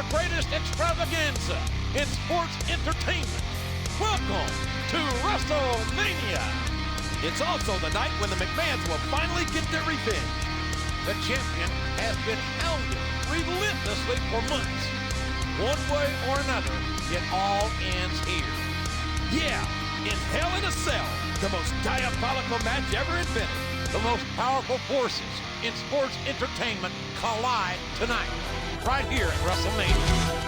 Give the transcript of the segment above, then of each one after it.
the greatest extravaganza in sports entertainment. Welcome to WrestleMania. It's also the night when the McMahons will finally get their revenge. The champion has been hounded relentlessly for months. One way or another, it all ends here. Yeah, in Hell in a Cell, the most diabolical match ever invented. The most powerful forces in sports entertainment collide tonight, right here at WrestleMania.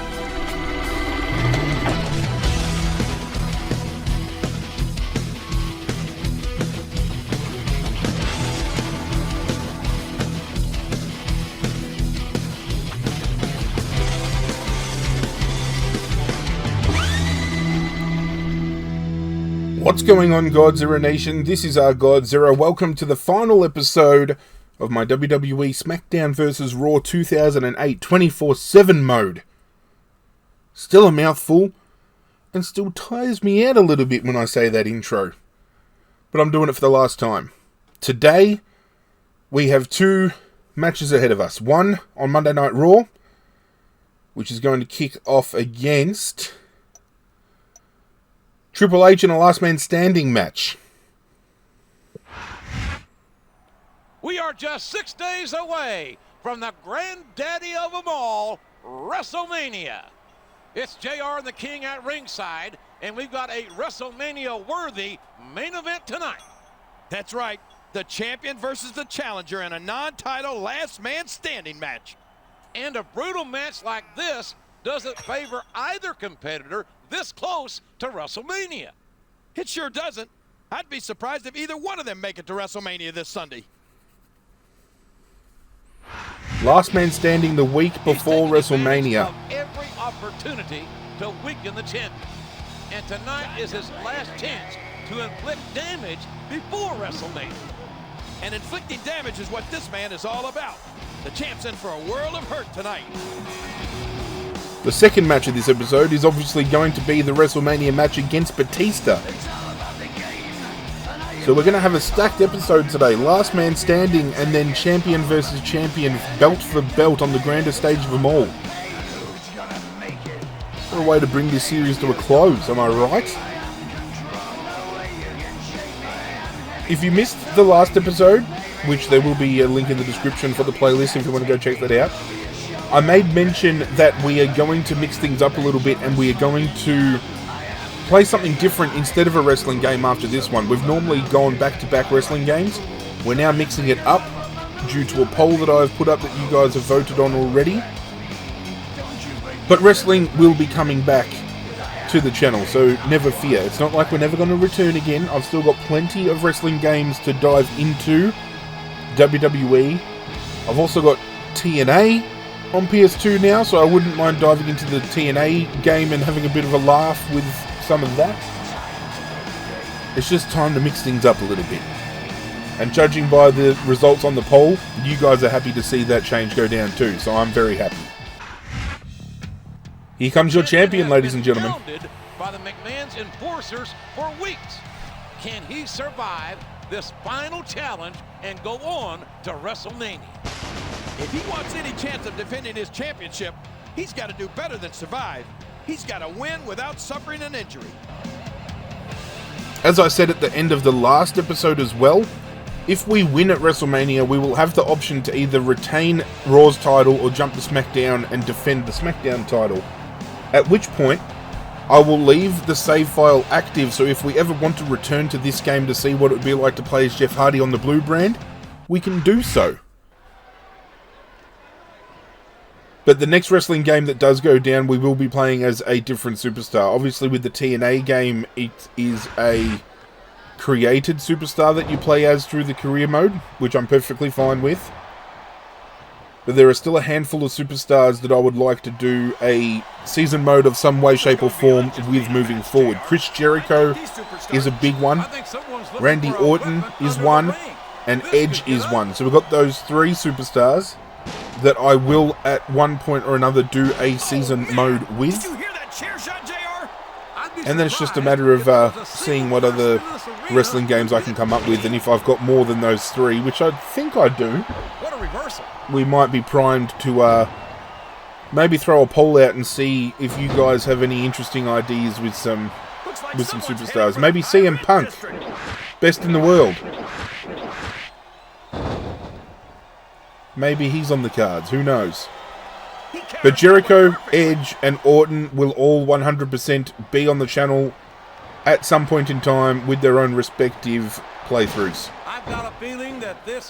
What's going on, Godzilla Nation? This is our Godzilla. Welcome to the final episode of my WWE SmackDown vs. Raw 2008 24/7 mode. Still a mouthful, and still tires me out a little bit when I say that intro. But I'm doing it for the last time. Today, we have two matches ahead of us. One on Monday Night Raw, which is going to kick off against Triple H in a last man standing match. We are just 6 days away from the granddaddy of them all, WrestleMania. It's JR and the King at ringside, and we've got a WrestleMania-worthy main event tonight. That's right, the champion versus the challenger in a non-title last man standing match. And a brutal match like this doesn't favor either competitor this close to WrestleMania. It sure doesn't. I'd be surprised if either one of them make it to WrestleMania this Sunday. Last man standing the week before WrestleMania. Every opportunity to weaken the champion. And tonight is his last chance to inflict damage before WrestleMania. And inflicting damage is what this man is all about. The champ's in for a world of hurt tonight. The second match of this episode is obviously going to be the WrestleMania match against Batista. So we're going to have a stacked episode today. Last man standing and then champion versus champion, belt for belt on the grandest stage of them all. What a way to bring this series to a close, am I right? If you missed the last episode, which there will be a link in the description for the playlist if you want to go check that out, I made mention that we are going to mix things up a little bit and we are going to play something different instead of a wrestling game after this one. We've normally gone back-to-back wrestling games. We're now mixing it up due to a poll that I've put up that you guys have voted on already. But wrestling will be coming back to the channel, so never fear. It's not like we're never going to return again. I've still got plenty of wrestling games to dive into. WWE. I've also got TNA on PS2 now, so I wouldn't mind diving into the TNA game and having a bit of a laugh with some of that. It's just time to mix things up a little bit. And judging by the results on the poll, you guys are happy to see that change go down too, so I'm very happy. Here comes your champion, ladies and gentlemen. By the McMahon's enforcers for weeks. Can he survive this final challenge and go on to WrestleMania? If he wants any chance of defending his championship, he's got to do better than survive. He's got to win without suffering an injury. As I said at the end of the last episode as well, if we win at WrestleMania, we will have the option to either retain Raw's title or jump to SmackDown and defend the SmackDown title. At which point, I will leave the save file active, so if we ever want to return to this game to see what it would be like to play as Jeff Hardy on the blue brand, we can do so. But the next wrestling game that does go down, we will be playing as a different superstar. Obviously, with the TNA game, it is a created superstar that you play as through the career mode, which I'm perfectly fine with. But there are still a handful of superstars that I would like to do a season mode of some way, shape, or form with moving forward. Chris Jericho is a big one. Randy Orton is one. And Edge is one. So we've got those three superstars that I will at one point or another do a season mode with. And then it's just a matter of seeing what other wrestling games I can come up with, and if I've got more than those three, which I think I do, we might be primed to maybe throw a poll out and see if you guys have any interesting ideas with some superstars. Maybe CM Punk, best in the world. Maybe he's on the cards. Who knows? But Jericho, Edge, and Orton will all 100% be on the channel at some point in time with their own respective playthroughs.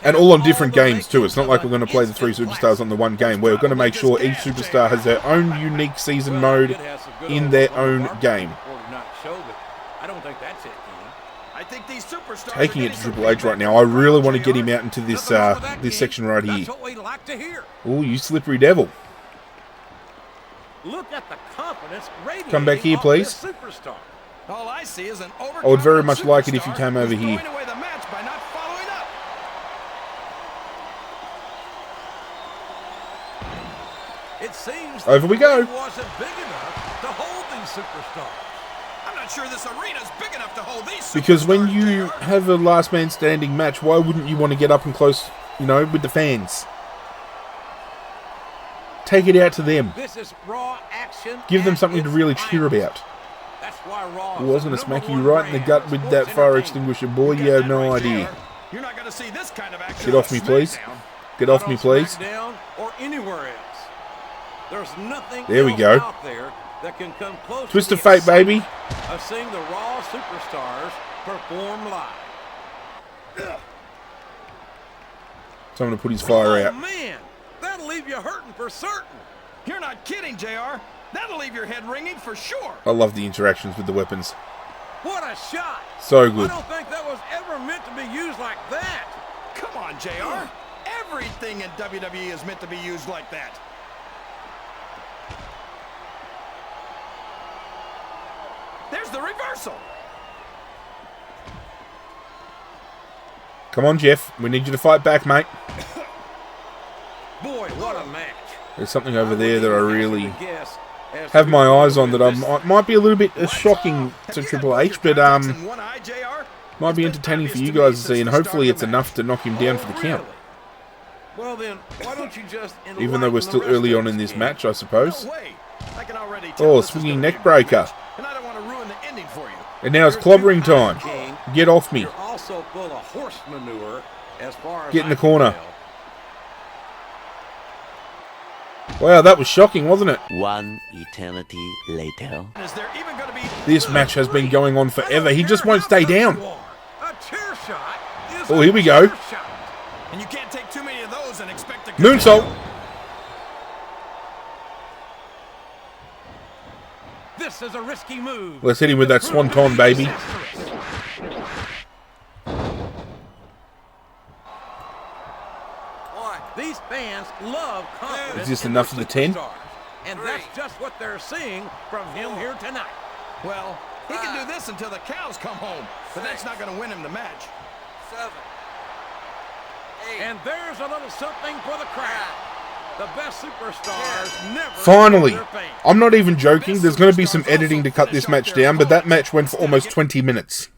And all on different games too. It's not like we're going to play the three superstars on the one game. We're going to make sure each superstar has their own unique season mode in their own game. Taking it to Triple H right now. I really want to get him out into this this section right here. Oh, you slippery devil. Come back here, please. I would very much like it if you came over here. Over we go. Because when you have a last man standing match, why wouldn't you want to get up and close, you know, with the fans? Take it out to them. Give them something to really cheer about. I was going to smack you right in the gut with that fire extinguisher, boy. You have no idea. Get off me, please. Get off me, please. There we go. Twist of fate, baby. Seeing the Raw superstars perform live. Time to put his fire out. Oh man, that'll leave you hurting for certain. You're not kidding, JR. That'll leave your head ringing for sure. I love the interactions with the weapons. What a shot. So good. I don't think that was ever meant to be used like that. Come on, JR. Everything in WWE is meant to be used like that. There's the reversal. Come on, Jeff. We need you to fight back, mate. Boy, what a match. There's something over there that I really have my eyes on that might be a little bit shocking to Triple H, but might be entertaining for you guys to see, and hopefully it's enough to knock him down for the count. Well then, why don't you just even though we're still early on in this match, I suppose. Oh, swinging neck breaker. And now it's clobbering time. Get off me. Get in the corner. Wow, that was shocking, wasn't it? One eternity later. This match has been going on forever. He just won't stay down. Oh, here we go. And you can't take too many of those and expect to moonsault. This is a risky move. Let's hit him with that swanton, baby. These fans love confidence. Is this enough of the 10? And that's just what they're seeing from him here tonight. Well, he can do this until the cows come home, but that's not going to win him the match. 7, 8. And there's a little something for the crowd. The best superstars never. Finally, I'm not even joking. There's going to be some editing to cut this match down, but that match went for almost 20 minutes.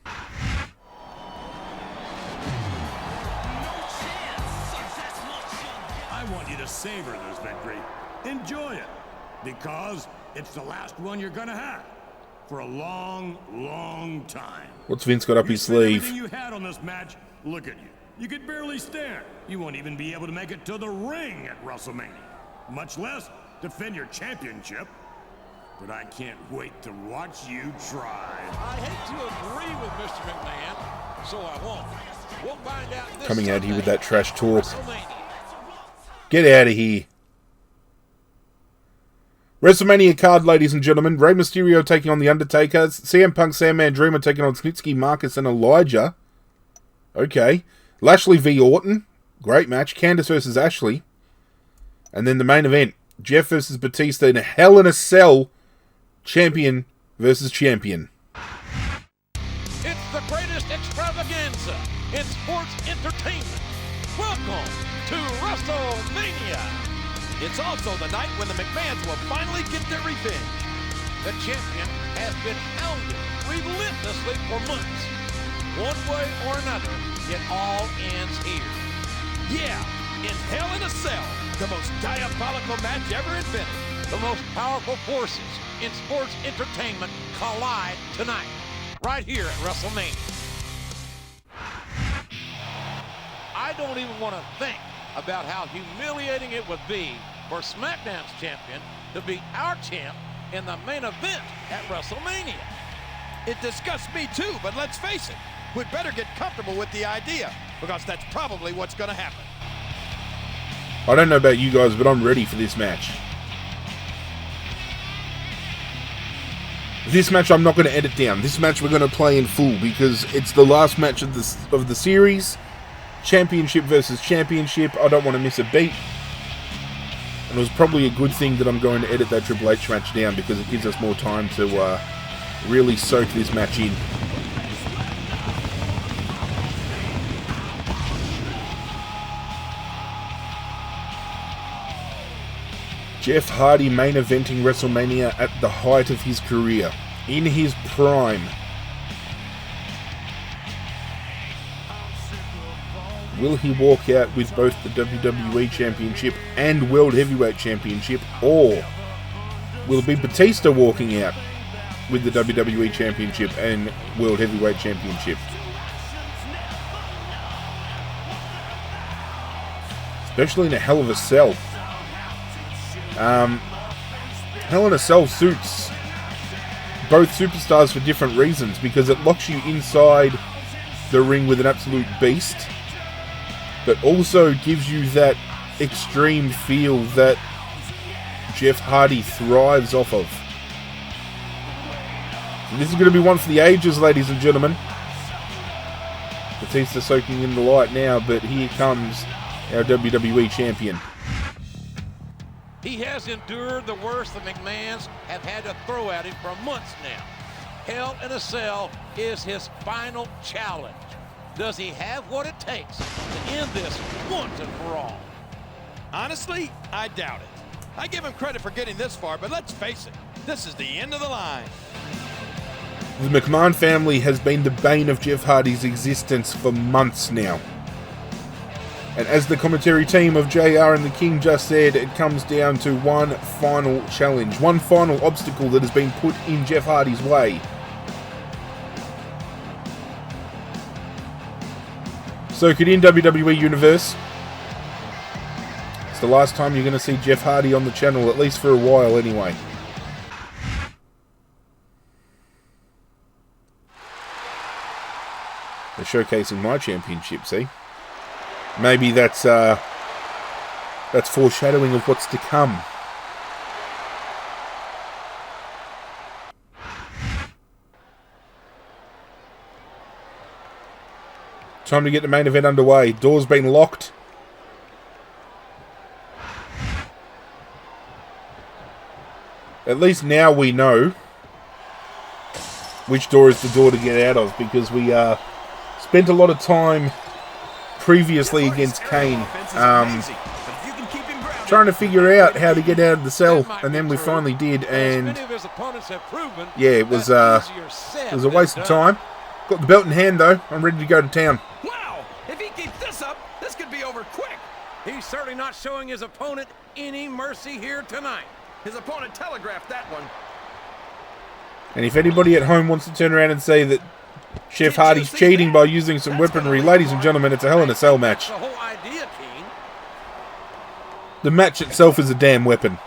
Savor this victory. Enjoy it, because it's the last one you're gonna have for a long, long time. What's Vince got up his sleeve? Everything you had on this match. Look at you. You could barely stand. You won't even be able to make it to the ring at WrestleMania, much less defend your championship. But I can't wait to watch you try. I hate to agree with Mr. McMahon, so I won't. We'll find out this Coming out here with Sunday that trash talk. WrestleMania. Get out of here. WrestleMania card, ladies and gentlemen. Rey Mysterio taking on The Undertaker. CM Punk, Sandman Dreamer taking on Snitsky, Marcus, and Elijah. Okay. Lashley v. Orton. Great match. Candice versus Ashley. And then the main event. Jeff versus Batista in a Hell in a Cell. Champion versus champion. It's the greatest extravaganza in sports entertainment. Welcome to WrestleMania. It's also the night when the McMahons will finally get their revenge. The champion has been hounded relentlessly for months. One way or another, it all ends here. Yeah, in Hell in a Cell, the most diabolical match ever invented. The most powerful forces in sports entertainment collide tonight, right here at WrestleMania. I don't even want to think about how humiliating it would be for SmackDown's champion to be our champ in the main event at WrestleMania. It disgusts me too, but let's face it, we'd better get comfortable with the idea, because that's probably what's going to happen. I don't know about you guys, but I'm ready for this match. This match I'm not going to edit down. This match we're going to play in full because it's the last match of the series. Championship versus championship. I don't want to miss a beat. And it was probably a good thing that I'm going to edit that Triple H match down because it gives us more time to really soak this match in. Jeff Hardy main eventing WrestleMania at the height of his career, in his prime. Will he walk out with both the WWE Championship and World Heavyweight Championship, or will it be Batista walking out with the WWE Championship and World Heavyweight Championship? Especially in a Hell in a Cell. Hell in a Cell suits both superstars for different reasons, because it locks you inside the ring with an absolute beast, but also gives you that extreme feel that Jeff Hardy thrives off of. So this is going to be one for the ages, ladies and gentlemen. Batista soaking in the light now, but here comes our WWE Champion. He has endured the worst the McMahons have had to throw at him for months now. Hell in a Cell is his final challenge. Does he have what it takes to end this once and for all? Honestly, I doubt it. I give him credit for getting this far, but let's face it, this is the end of the line. The McMahon family has been the bane of Jeff Hardy's existence for months now. And as the commentary team of JR and the King just said, it comes down to one final challenge, one final obstacle that has been put in Jeff Hardy's way. Soak it in, WWE Universe. It's the last time you're going to see Jeff Hardy on the channel, at least for a while anyway. They're showcasing my championship, see? Maybe that's foreshadowing of what's to come. Time to get the main event underway. Door's been locked. At least now we know which door is the door to get out of, because we spent a lot of time previously against Kane trying to figure out how to get out of the cell, and then we finally did, and yeah, it was a waste of time. Got the belt in hand though. I'm ready to go to town. Wow! If he keeps this up, this could be over quick. He's certainly not showing his opponent any mercy here tonight. His opponent telegraphed that one. And if anybody at home wants to turn around and say that Jeff Hardy's cheating by using some weaponry, ladies and gentlemen, it's a Hell in a Cell match. The whole idea, King. The match itself is a damn weapon.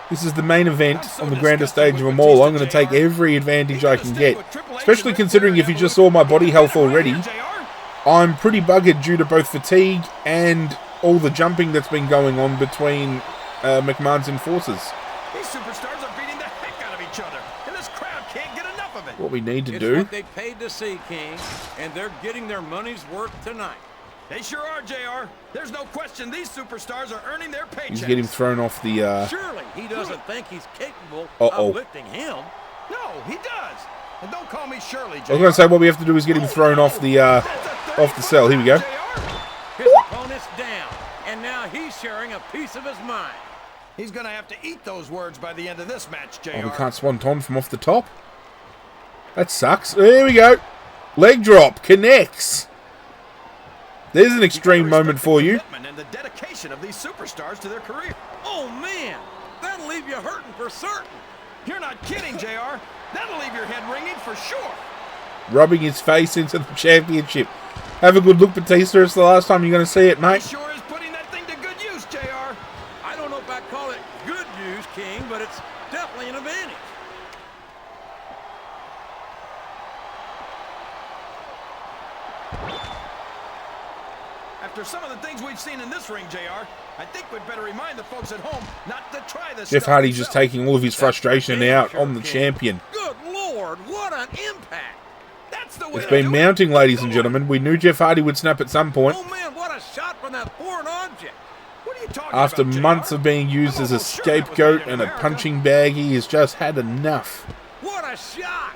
This is the main event on the grandest stage of them all. I'm going to take every advantage I can get, especially considering if you just saw my body health already, I'm pretty buggered due to both fatigue and all the jumping that's been going on between McMahon's enforcers. These superstars are beating the heck out of each other, and this crowd can't get enough of it. What we need to It's do... what they paid to see, King, and they're getting their money's worth tonight. They sure are, JR. There's no question these superstars are earning their paychecks. He's getting thrown off the... Surely he doesn't think he's capable Uh-oh. of lifting him. No, he does. And don't call me Shirley, JR. I was going to say what we have to do is get him thrown off the cell. Here we go. His opponent's down, and now he's sharing a piece of his mind. He's going to have to eat those words by the end of this match, JR. Oh, we can't swanton from off the top. That sucks. There we go. Leg drop. Connects. There's an extreme moment for you. dedication of these superstars to their career. Oh, man, that'll leave you hurting for certain. You're not kidding, JR. That'll leave your head ringing for sure. Rubbing his face into the championship. Have a good look, Batista. It's the last time you're going to see it, He mate. sure is putting that thing to good use, JR. I don't know if I'd call it good news, King, but it's definitely an advantage. After some of the things we've seen in this ring, JR, I think we'd better remind the folks at home not to try this. Jeff stuff Hardy's just themselves. taking all of his frustration out on the King. champion. Good Lord, what an impact. That's the way It's to been do mounting, it. ladies and gentlemen. We knew Jeff Hardy would snap at some point. Oh, man, what a shot from that foreign object. What are you talking After about, JR? months of being used I'm as a almost sure that was scapegoat made in and a America. punching bag, he has just had enough. What a shot.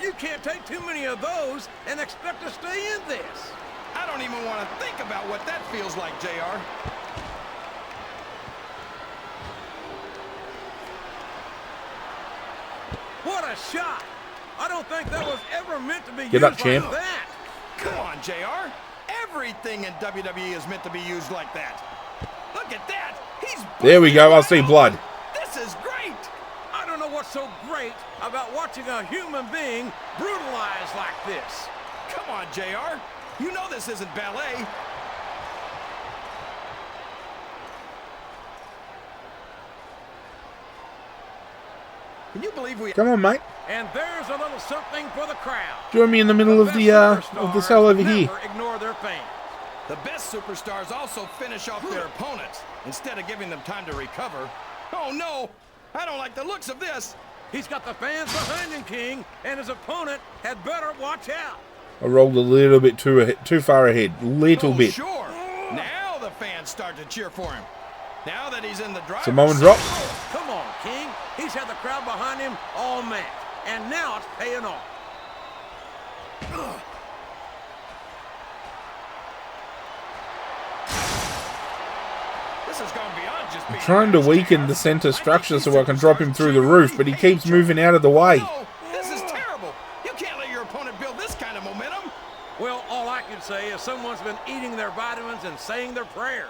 You can't take too many of those and expect to stay in this. I don't even want to think about what that feels like, JR. What a shot. I don't think that was ever meant to be Get used up, champ. like that. Come on, JR. Everything in WWE is meant to be used like that. Look at that. He's There we go. I'll see blood. This is great. I don't know what's so great about watching a human being brutalized like this. Come on, JR. You know this isn't ballet. Can you believe we... Come on, mate. And there's a little something for the crowd. Join me in the middle of the cell over here. Never ignore their fans. The best superstars also finish off their opponents instead of giving them time to recover. Oh, no. I don't like the looks of this. He's got the fans behind him, King, and his opponent had better watch out. I rolled a little bit too far ahead. Little Oh, bit. sure. Now the fans start to cheer for him. Now that he's in the driver's Samoan seat. drop. Come on, King. He's had the crowd behind him all match, and now it's paying off. This has gone beyond just being Trying to weaken the center structure so I can drop him through the roof, but he keeps moving out of the way. No, this is terrible. You can't let your opponent build this kind of momentum. Well, all I can say is someone's been eating their vitamins and saying their prayers.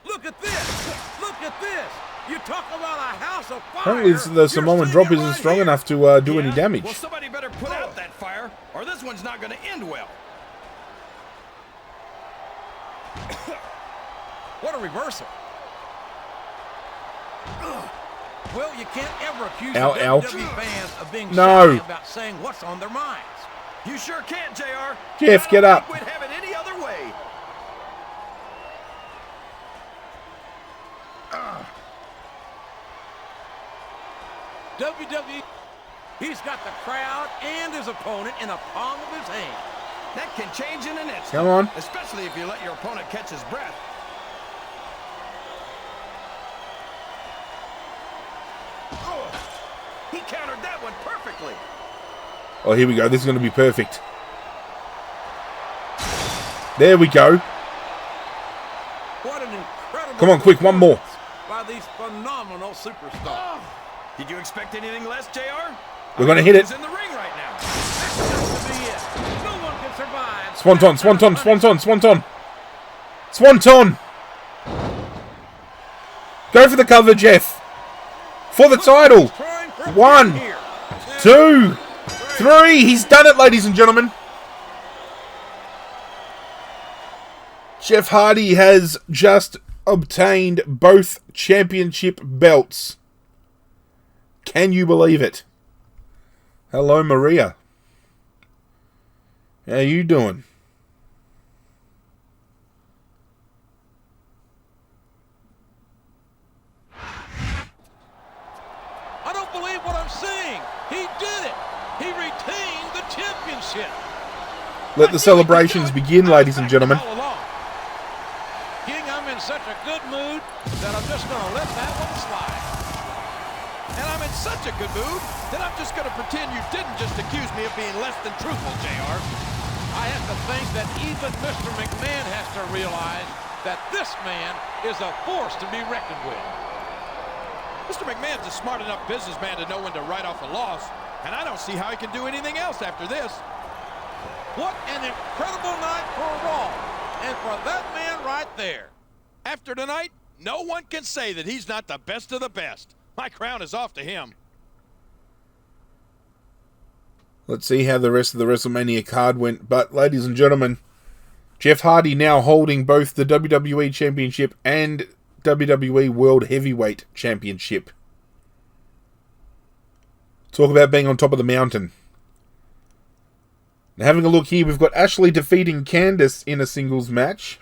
Look at this. Look at this. You talk about a house of fire. Apparently the Samoan drop isn't strong enough to do any Yeah? damage. Well, somebody better put out that fire, or this one's not going to end well. What a reversal. Well, you can't ever accuse Ow, the ow. WWE fans of being No. shy about saying what's on their minds. You sure can, JR. Jeff, get I up. don't think we'd have it any other way. WWE, he's got the crowd and his opponent in the palm of his hand. That can change in an instant. Come on. Especially if you let your opponent catch his breath. He countered that one perfectly. Oh, here we go. This is going to be perfect. There we go. What an incredible Come on, quick, one more. performance by these phenomenal superstars. Did you expect anything less, JR? We're going to hit it. He's in the ring right now. That's to be it. No one can survive. Swanton, Swanton, Swanton, Swanton. Swanton. Go for the cover, Jeff. For the title. Trying for a 1, pin here. 2, 3. He's done it, ladies and gentlemen. Jeff Hardy has just obtained both championship belts. Can you believe it? Hello, Maria. How you doing? I don't believe what I'm seeing. He did it. He retained the championship. Let the celebrations begin, ladies and gentlemen. All along. King, I'm in such a good mood that I'm just going to let that one slide. And I'm in such a good mood that I'm just going to pretend you didn't just accuse me of being less than truthful, JR. I have to think that even Mr. McMahon has to realize that this man is a force to be reckoned with. Mr. McMahon's a smart enough businessman to know when to write off a loss, and I don't see how he can do anything else after this. What an incredible night for Raw, and for that man right there. After tonight, no one can say that he's not the best of the best. My crown is off to him. Let's see how the rest of the WrestleMania card went. But, ladies and gentlemen, Jeff Hardy now holding both the WWE Championship and WWE World Heavyweight Championship. Talk about being on top of the mountain. Now, having a look here, we've got Ashley defeating Candice in a singles match,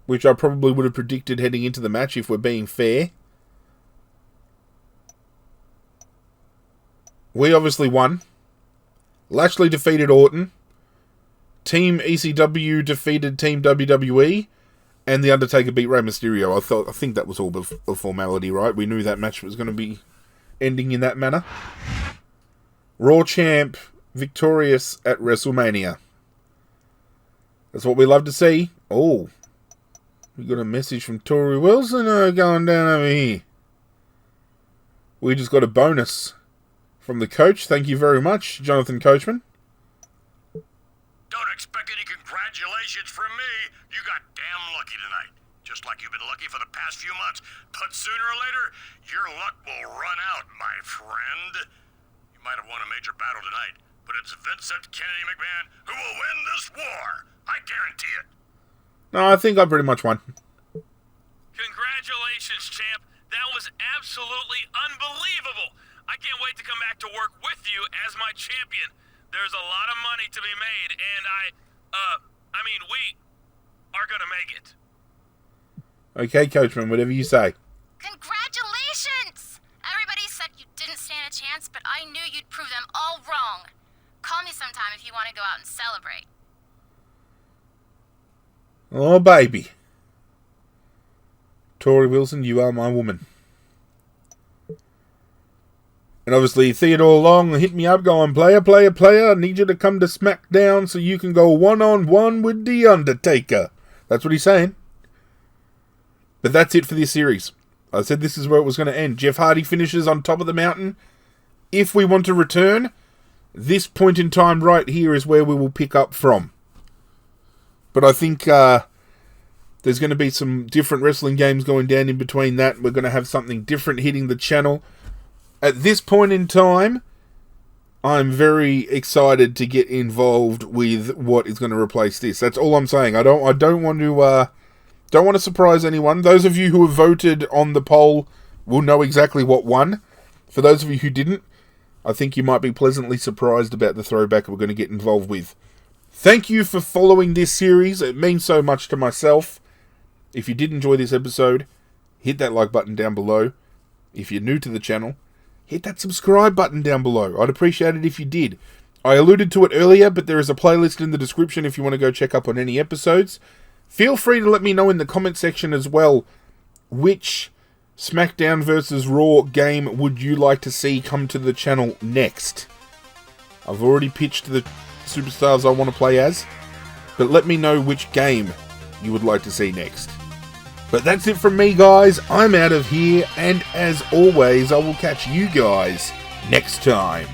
which I probably would have predicted heading into the match if we're being fair. We obviously won. Lashley defeated Orton. Team ECW defeated Team WWE. And The Undertaker beat Rey Mysterio. I think that was all a formality, right? We knew that match was going to be ending in that manner. Raw Champ victorious at WrestleMania. That's what we love to see. Oh, we got a message from Tori Wilson going down over here. We just got a bonus from the coach. Thank you very much, Jonathan Coachman. Don't expect any congratulations from me. You got damn lucky tonight. Just like you've been lucky for the past few months. But sooner or later, your luck will run out, my friend. You might have won a major battle tonight, but it's Vincent Kennedy McMahon who will win this war. I guarantee it. No, I think I pretty much won. Congratulations, champ. That was absolutely unbelievable. I can't wait to come back to work with you as my champion. There's a lot of money to be made, and we are gonna make it. Okay, Coachman, whatever you say. Congratulations! Everybody said you didn't stand a chance, but I knew you'd prove them all wrong. Call me sometime if you want to go out and celebrate. Oh, baby. Tori Wilson, you are my woman. And obviously, Theodore Long hit me up going, player, I need you to come to SmackDown so you can go one-on-one with The Undertaker. That's what he's saying. But that's it for this series. I said this is where it was going to end. Jeff Hardy finishes on top of the mountain. If we want to return, this point in time right here is where we will pick up from. But I think there's going to be some different wrestling games going down in between that. We're going to have something different hitting the channel. At this point in time, I'm very excited to get involved with what is going to replace this. That's all I'm saying. I don't want to surprise anyone. Those of you who have voted on the poll will know exactly what won. For those of you who didn't, I think you might be pleasantly surprised about the throwback we're going to get involved with. Thank you for following this series. It means so much to myself. If you did enjoy this episode, hit that like button down below. If you're new to the channel, hit that subscribe button down below. I'd appreciate it if you did. I alluded to it earlier, but there is a playlist in the description if you want to go check up on any episodes. Feel free to let me know in the comment section as well, which SmackDown vs. Raw game would you like to see come to the channel next? I've already pitched the superstars I want to play as, but let me know which game you would like to see next. But that's it from me, guys. I'm out of here, and as always, I will catch you guys next time.